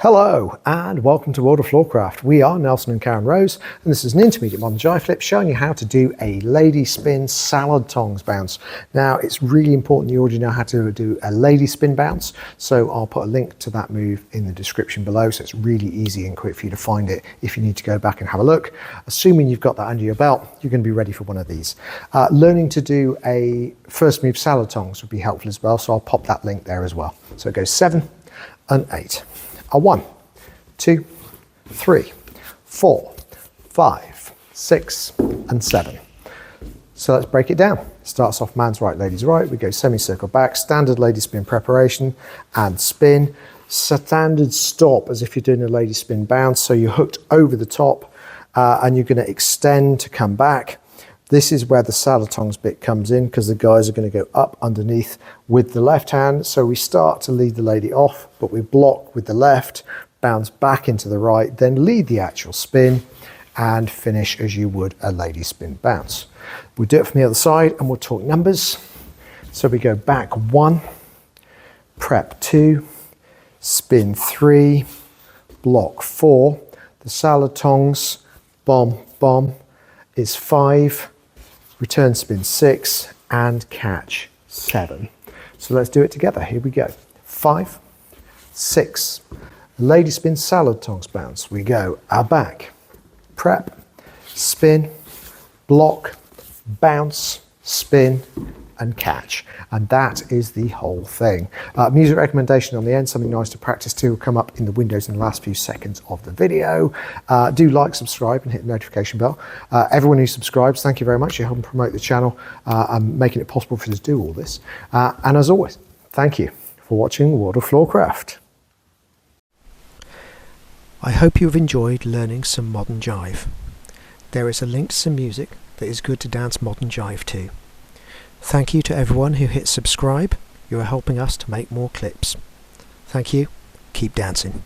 Hello and welcome to World of Floorcraft. We are Nelson and Karen Rose and this is an Intermediate Modern Jive Clip showing you how to do a lady spin salad tongs bounce. Now it's really important you already know how to do a lady spin bounce, so I'll put a link to that move in the description below, so it's really easy and quick for you to find it if you need to go back and have a look. Assuming you've got that under your belt, you're going to be ready for one of these. Learning to do a first move salad tongs would be helpful as well, so I'll pop that link there as well. So it goes 7 and 8. 1, 2, 3, 4, 5, 6, and 7. So let's break it down. Starts off man's right, lady's right. We go semicircle back, standard lady spin preparation and spin. Standard stop as if you're doing a lady spin bounce. So you're hooked over the top and you're going to extend to come back. This is where the salad tongs bit comes in because the guys are going to go up underneath with the left hand. So we start to lead the lady off, but we block with the left, bounce back into the right, then lead the actual spin and finish as you would a lady spin bounce. We'll do it from the other side and we'll talk numbers. So we go back 1, prep 2, spin 3, block 4, the salad tongs, bomb, bomb is 5, return spin 6 and catch 7. So let's do it together. Here we go. 5, 6, lady spin salad tongs bounce. We go back, prep, spin, block, bounce, spin and catch. And that is the whole thing. Music recommendation on the end, something nice to practice to, will come up in the windows in the last few seconds of the video. Do like, subscribe and hit the notification bell. Everyone who subscribes, thank you very much. You're helping promote the channel and making it possible for us to do all this. And as always, thank you for watching World of Floorcraft. I hope you've enjoyed learning some modern jive. There is a link to some music that is good to dance modern jive to. Thank you to everyone who hit subscribe. You are helping us to make more clips. Thank you. Keep dancing.